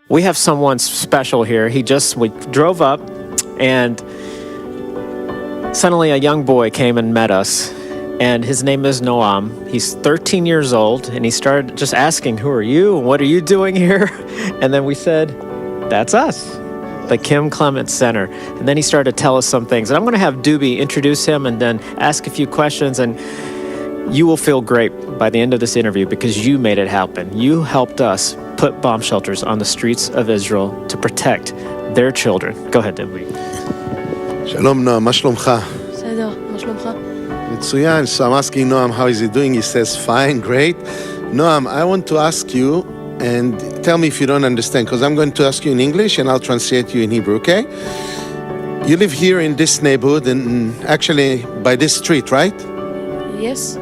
We have someone special here. We drove up, and suddenly a young boy came and met us, and his name is Noam. He's 13 years old, and he started just asking, "Who are you? What are you doing here?" And then we said, "That's us, the Clement Center." And then he started to tell us some things. And I'm going to have Doobie introduce him and then ask a few questions, and you will feel great by the end of this interview because you made it happen. You helped us put bomb shelters on the streets of Israel to protect their children. Go ahead, Doobie. Shalom, Noam. מה שלומך? בסדר, מה שלומך? מצוין. So I'm asking Noam, how is he doing? He says, fine, great. Noam, I want to ask you, and tell me if you don't understand, because I'm going to ask you in English and I'll translate you in Hebrew, okay? You live here in this neighborhood and actually by this street, right? Yes.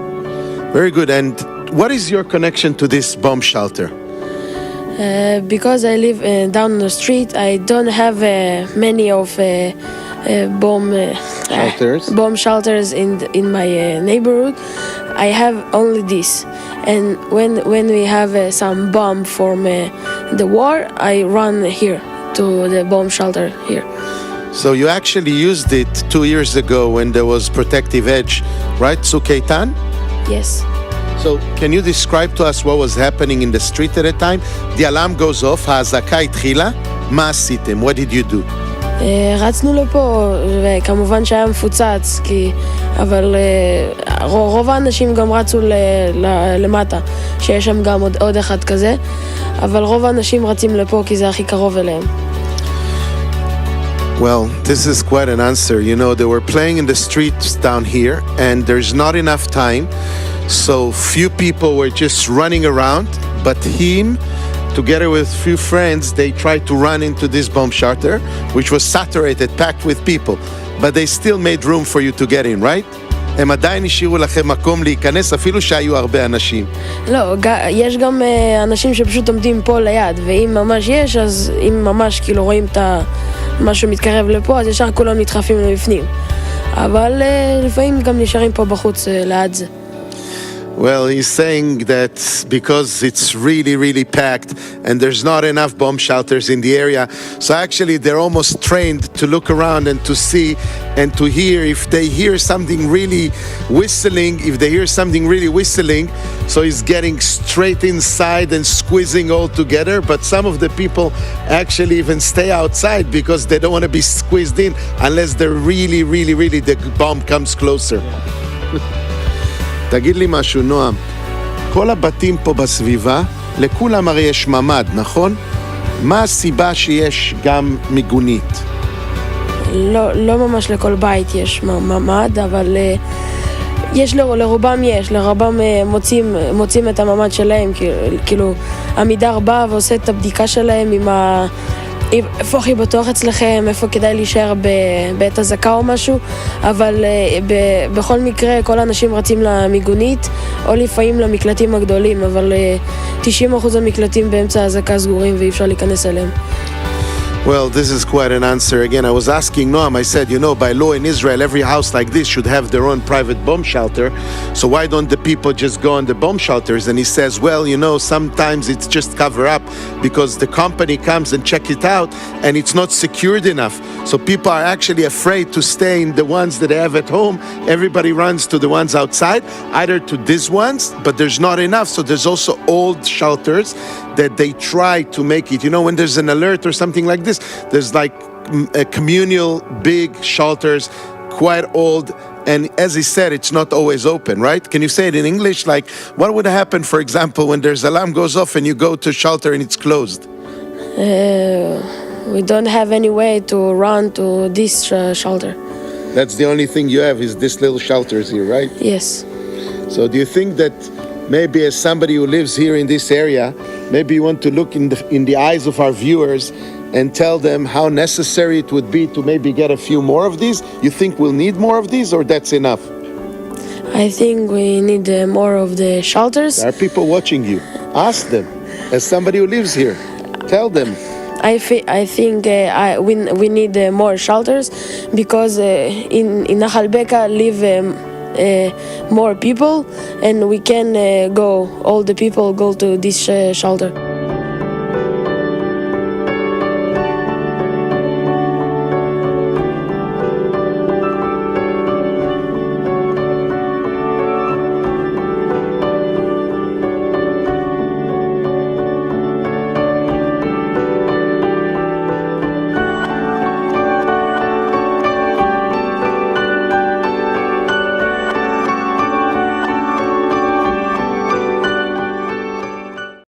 Very good. And what is your connection to this bomb shelter? Because I live down the street, I don't have many of bomb shelters in my neighborhood. I have only this. And when we have some bomb from the war, I run here to the bomb shelter here. So you actually used it 2 years ago when there was protective edge, right? Sukeitan? Yes. So can you describe to us what was happening in the street at the time? The alarm goes off, האזעקה התחילה, מה עשיתם? What did you do? רצנו לפה, וכמובן שהיה מפוצץ, אבל רוב האנשים גם רצו למטה, שיש שם גם עוד אחד כזה, אבל רוב האנשים רצים לפה כי זה הכי קרוב אליהם. Well, this is quite an answer. You know, they were playing in the streets down here, and there's not enough time. So few people were just running around, but him, together with few friends, they tried to run into this bomb shelter, which was saturated, packed with people. But they still made room for you to get in, right? הם עדיין השאירו לכם מקום להיכנס, אפילו שהיו הרבה אנשים. לא, יש גם אנשים שפשוט עומדים פה ליד, ואם ממש יש, אז אם ממש כאילו רואים את משהו מתקרב לפה, אז ישר כולם נדחפים לבפנים. אבל לפעמים גם נשארים פה בחוץ ליד זה. Well, he's saying that because it's really, really packed and there's not enough bomb shelters in the area, so actually they're almost trained to look around and to see and to hear if they hear something really whistling, so he's getting straight inside and squeezing all together, but some of the people actually even stay outside because they don't want to be squeezed in unless they're really, the bomb comes closer. תגיד לי משהו, נועם, כל הבתים פה בסביבה, לכולם הרי יש ממד, נכון? מה הסיבה שיש גם מיגונית? לא ממש לכל בית יש ממד, אבל לרובם מוצאים את הממד שלהם, כאילו עמידר בא ועושה את הבדיקה שלהם עם איפה הכי בטוח אצלכם, איפה כדאי להישאר בעת הזקה או משהו, אבל בכל מקרה כל האנשים רצים למיגונית או לפעמים למקלטים הגדולים, אבל 90% המקלטים באמצע הזקה סגורים ואי אפשר להיכנס אליהם. Well, this is quite an answer. Again, I was asking Noam, I said, you know, by law in Israel, every house like this should have their own private bomb shelter. So why don't the people just go on the bomb shelters? And he says, well, you know, sometimes it's just cover up because the company comes and check it out and it's not secured enough. So people are actually afraid to stay in the ones that they have at home. Everybody runs to the ones outside, either to these ones, but there's not enough. So there's also old shelters that they try to make it. You know, when there's an alert or something like this, there's like a communal big shelters, quite old, and as he said, it's not always open, right? Can you say it in English? Like, what would happen, for example, when there's alarm goes off and you go to shelter and it's closed? We don't have any way to run to this shelter. That's the only thing you have is this little shelters here, right? Yes. So do you think that maybe as somebody who lives here in this area, maybe you want to look in the eyes of our viewers and tell them how necessary it would be to maybe get a few more of these? You think we'll need more of these or that's enough? I think we need more of the shelters. There are people watching you. Ask them. As somebody who lives here, tell them. I think we need more shelters because in Nahal Beka live more people and we can all the people go to this shelter.